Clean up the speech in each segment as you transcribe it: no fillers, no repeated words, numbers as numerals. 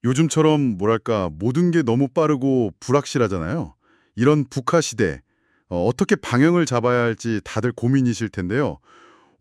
요즘처럼 뭐랄까 모든 게 너무 빠르고 불확실하잖아요. 이런 북화 시대 어떻게 방향을 잡아야 할지 다들 고민이실 텐데요.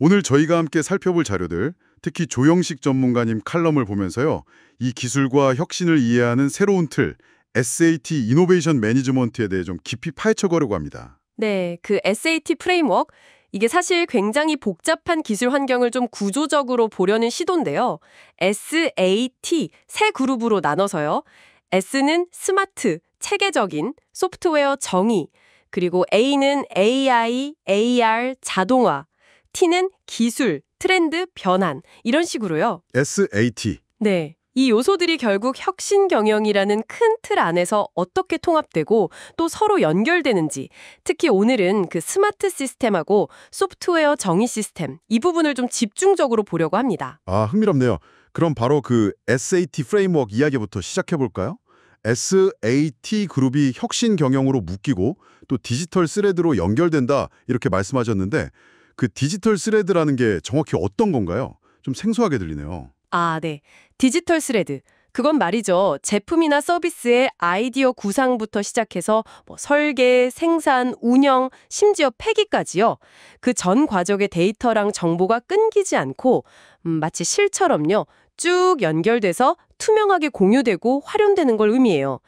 오늘 저희가 함께 살펴볼 자료들, 특히 조영식 전문가님 칼럼을 보면서요. 이 기술과 혁신을 이해하는 새로운 틀, SAT 이노베이션 매니지먼트에 대해 좀 깊이 파헤쳐 보려고 합니다. 네, 그 SAT 프레임워크, 이게 사실 굉장히 복잡한 기술 환경을 좀 구조적으로 보려는 시도인데요. SAT, 세 그룹으로 나눠서요. S는 스마트, 체계적인, 소프트웨어 정의, 그리고 A는 AI, AR, 자동화, T는 기술, 트렌드, 변환, 이런 식으로요. SAT. 네. 이 요소들이 결국 혁신 경영이라는 큰 틀 안에서 어떻게 통합되고 또 서로 연결되는지, 특히 오늘은 그 스마트 시스템하고 소프트웨어 정의 시스템, 이 부분을 좀 집중적으로 보려고 합니다. 아, 흥미롭네요. 그럼 바로 그 SAT 프레임워크 이야기부터 시작해 볼까요? SAT 그룹이 혁신 경영으로 묶이고 또 디지털 스레드로 연결된다 이렇게 말씀하셨는데 그 디지털 스레드라는 게 정확히 어떤 건가요? 좀 생소하게 들리네요. 아, 네. 디지털 스레드. 그건 말이죠. 제품이나 서비스의 아이디어 구상부터 시작해서 뭐 설계, 생산, 운영, 심지어 폐기까지요. 그 전 과정의 데이터랑 정보가 끊기지 않고 마치 실처럼요. 쭉 연결돼서 투명하게 공유되고 활용되는 걸 의미해요.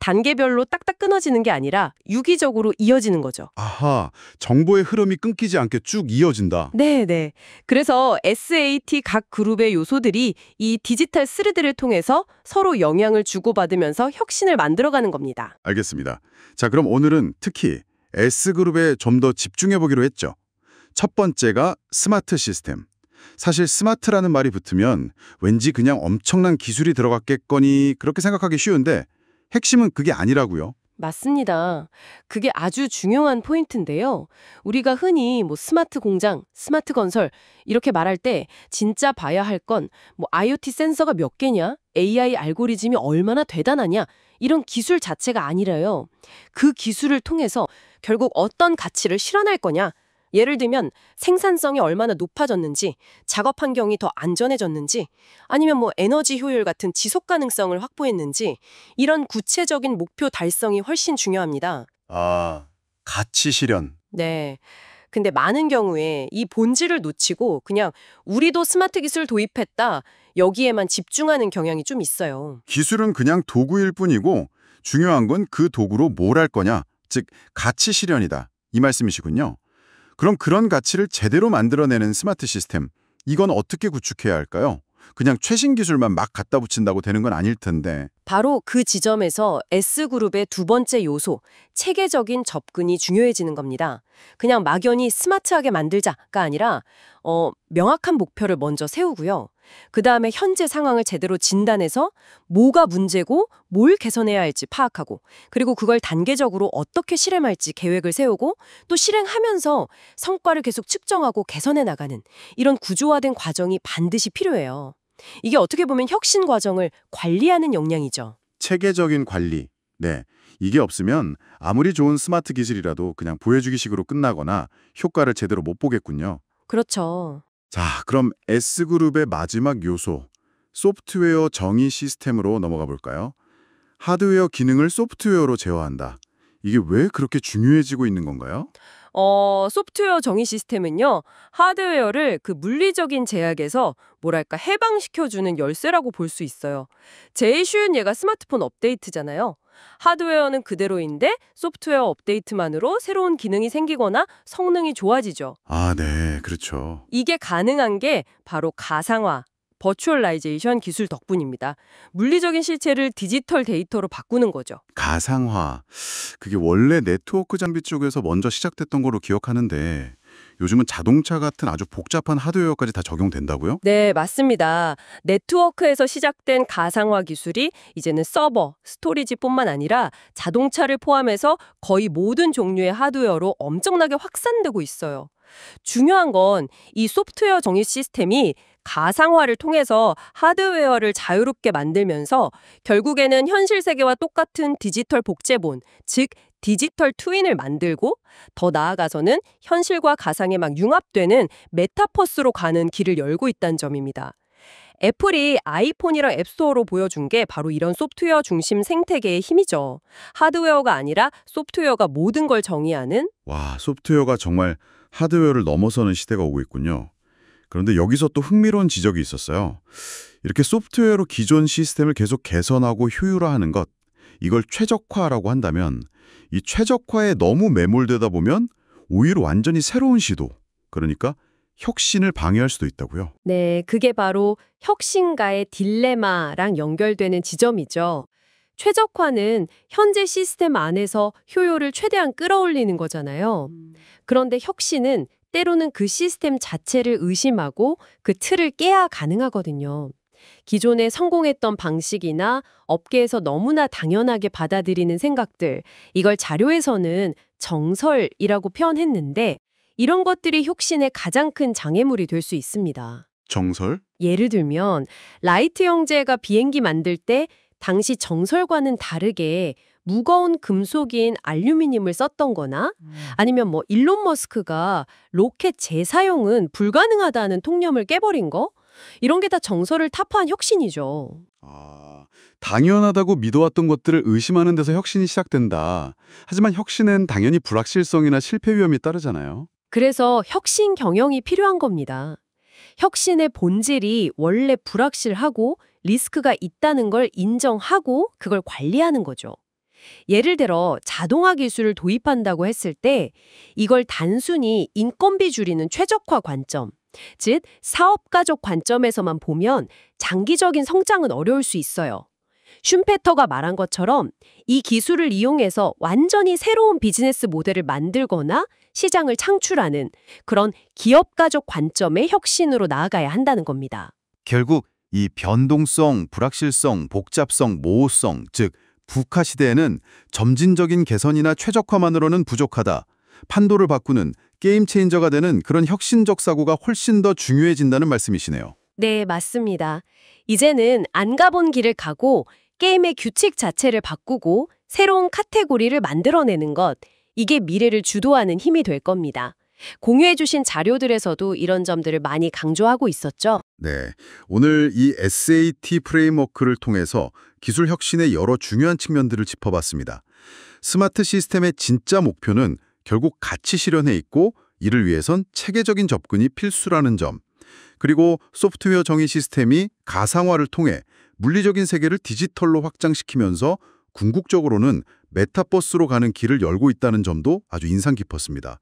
단계별로 딱딱 끊어지는 게 아니라 유기적으로 이어지는 거죠. 아하, 정보의 흐름이 끊기지 않게 쭉 이어진다. 네네. 그래서 SAT 각 그룹의 요소들이 이 디지털 스레드를 통해서 서로 영향을 주고받으면서 혁신을 만들어가는 겁니다. 알겠습니다. 자, 그럼 오늘은 특히 S그룹에 좀 더 집중해 보기로 했죠. 첫 번째가 스마트 시스템. 사실 스마트라는 말이 붙으면 왠지 그냥 엄청난 기술이 들어갔겠거니 그렇게 생각하기 쉬운데 핵심은 그게 아니라고요. 맞습니다. 그게 아주 중요한 포인트인데요. 우리가 흔히 뭐 스마트 공장, 스마트 건설 이렇게 말할 때 진짜 봐야 할 건 뭐 IoT 센서가 몇 개냐, AI 알고리즘이 얼마나 대단하냐 이런 기술 자체가 아니라요. 그 기술을 통해서 결국 어떤 가치를 실현할 거냐. 예를 들면 생산성이 얼마나 높아졌는지, 작업 환경이 더 안전해졌는지, 아니면 뭐 에너지 효율 같은 지속 가능성을 확보했는지 이런 구체적인 목표 달성이 훨씬 중요합니다. 아, 가치 실현. 네. 근데 많은 경우에 이 본질을 놓치고 그냥 우리도 스마트 기술 도입했다. 여기에만 집중하는 경향이 좀 있어요. 기술은 그냥 도구일 뿐이고 중요한 건 그 도구로 뭘 할 거냐, 즉 가치 실현이다. 이 말씀이시군요. 그럼 그런 가치를 제대로 만들어내는 스마트 시스템, 이건 어떻게 구축해야 할까요? 그냥 최신 기술만 막 갖다 붙인다고 되는 건 아닐 텐데. 바로 그 지점에서 S그룹의 두 번째 요소, 체계적인 접근이 중요해지는 겁니다. 그냥 막연히 스마트하게 만들자가 아니라 명확한 목표를 먼저 세우고요. 그 다음에 현재 상황을 제대로 진단해서 뭐가 문제고 뭘 개선해야 할지 파악하고 그리고 그걸 단계적으로 어떻게 실행할지 계획을 세우고 또 실행하면서 성과를 계속 측정하고 개선해 나가는 이런 구조화된 과정이 반드시 필요해요. 이게 어떻게 보면 혁신 과정을 관리하는 역량이죠. 체계적인 관리. 네. 이게 없으면 아무리 좋은 스마트 기술이라도 그냥 보여주기식으로 끝나거나 효과를 제대로 못 보겠군요. 그렇죠. 자, 그럼 S그룹의 마지막 요소, 소프트웨어 정의 시스템으로 넘어가 볼까요? 하드웨어 기능을 소프트웨어로 제어한다. 이게 왜 그렇게 중요해지고 있는 건가요? 소프트웨어 정의 시스템은요, 하드웨어를 그 물리적인 제약에서 뭐랄까 해방시켜주는 열쇠라고 볼 수 있어요. 제일 쉬운 예가 스마트폰 업데이트잖아요. 하드웨어는 그대로인데 소프트웨어 업데이트만으로 새로운 기능이 생기거나 성능이 좋아지죠. 아, 네, 그렇죠. 이게 가능한 게 바로 가상화, 버추얼라이제이션 기술 덕분입니다. 물리적인 실체를 디지털 데이터로 바꾸는 거죠. 가상화. 그게 원래 네트워크 장비 쪽에서 먼저 시작됐던 걸로 기억하는데 요즘은 자동차 같은 아주 복잡한 하드웨어까지 다 적용된다고요? 네, 맞습니다. 네트워크에서 시작된 가상화 기술이 이제는 서버, 스토리지뿐만 아니라 자동차를 포함해서 거의 모든 종류의 하드웨어로 엄청나게 확산되고 있어요. 중요한 건 이 소프트웨어 정의 시스템이 가상화를 통해서 하드웨어를 자유롭게 만들면서 결국에는 현실 세계와 똑같은 디지털 복제본, 즉 디지털 트윈을 만들고 더 나아가서는 현실과 가상에 막 융합되는 메타버스로 가는 길을 열고 있다는 점입니다. 애플이 아이폰이랑 앱스토어로 보여준 게 바로 이런 소프트웨어 중심 생태계의 힘이죠. 하드웨어가 아니라 소프트웨어가 모든 걸 정의하는. 와, 소프트웨어가 정말 하드웨어를 넘어서는 시대가 오고 있군요. 그런데 여기서 또 흥미로운 지적이 있었어요. 이렇게 소프트웨어로 기존 시스템을 계속 개선하고 효율화하는 것, 이걸 최적화라고 한다면 이 최적화에 너무 매몰되다 보면 오히려 완전히 새로운 시도, 그러니까 혁신을 방해할 수도 있다고요. 네, 그게 바로 혁신가의 딜레마랑 연결되는 지점이죠. 최적화는 현재 시스템 안에서 효율을 최대한 끌어올리는 거잖아요. 그런데 혁신은 때로는 그 시스템 자체를 의심하고 그 틀을 깨야 가능하거든요. 기존에 성공했던 방식이나 업계에서 너무나 당연하게 받아들이는 생각들, 이걸 자료에서는 정설이라고 표현했는데 이런 것들이 혁신의 가장 큰 장애물이 될 수 있습니다. 정설? 예를 들면 라이트 형제가 비행기 만들 때 당시 정설과는 다르게 무거운 금속인 알루미늄을 썼던 거나 아니면 일론 머스크가 로켓 재사용은 불가능하다는 통념을 깨버린 거? 이런 게 다 정설을 타파한 혁신이죠. 아, 당연하다고 믿어왔던 것들을 의심하는 데서 혁신이 시작된다. 하지만 혁신엔 당연히 불확실성이나 실패 위험이 따르잖아요. 그래서 혁신 경영이 필요한 겁니다. 혁신의 본질이 원래 불확실하고 리스크가 있다는 걸 인정하고 그걸 관리하는 거죠. 예를 들어 자동화 기술을 도입한다고 했을 때 이걸 단순히 인건비 줄이는 최적화 관점, 즉 사업가적 관점에서만 보면 장기적인 성장은 어려울 수 있어요. 슌페터가 말한 것처럼 이 기술을 이용해서 완전히 새로운 비즈니스 모델을 만들거나 시장을 창출하는 그런 기업가적 관점의 혁신으로 나아가야 한다는 겁니다. 결국 이 변동성, 불확실성, 복잡성, 모호성, 즉 VUCA 시대에는 점진적인 개선이나 최적화만으로는 부족하다. 판도를 바꾸는 게임 체인저가 되는 그런 혁신적 사고가 훨씬 더 중요해진다는 말씀이시네요. 네, 맞습니다. 이제는 안 가본 길을 가고 게임의 규칙 자체를 바꾸고 새로운 카테고리를 만들어내는 것, 이게 미래를 주도하는 힘이 될 겁니다. 공유해주신 자료들에서도 이런 점들을 많이 강조하고 있었죠. 네, 오늘 이 SAT 프레임워크를 통해서 기술 혁신의 여러 중요한 측면들을 짚어봤습니다. 스마트 시스템의 진짜 목표는 결국 가치 실현에 있고 이를 위해선 체계적인 접근이 필수라는 점, 그리고 소프트웨어 정의 시스템이 가상화를 통해 물리적인 세계를 디지털로 확장시키면서 궁극적으로는 메타버스로 가는 길을 열고 있다는 점도 아주 인상 깊었습니다.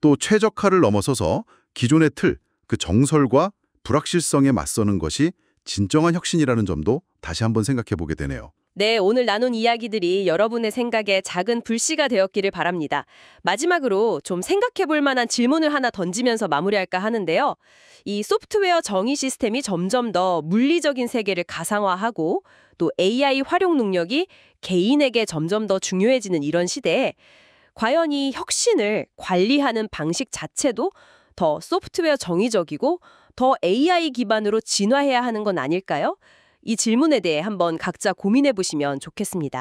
또 최적화를 넘어서서 기존의 틀, 그 정설과 불확실성에 맞서는 것이 진정한 혁신이라는 점도 다시 한번 생각해 보게 되네요. 네, 오늘 나눈 이야기들이 여러분의 생각에 작은 불씨가 되었기를 바랍니다. 마지막으로 좀 생각해 볼 만한 질문을 하나 던지면서 마무리할까 하는데요. 이 소프트웨어 정의 시스템이 점점 더 물리적인 세계를 가상화하고 또 AI 활용 능력이 개인에게 점점 더 중요해지는 이런 시대에 과연 이 혁신을 관리하는 방식 자체도 더 소프트웨어 정의적이고 더 AI 기반으로 진화해야 하는 건 아닐까요? 이 질문에 대해 한번 각자 고민해 보시면 좋겠습니다.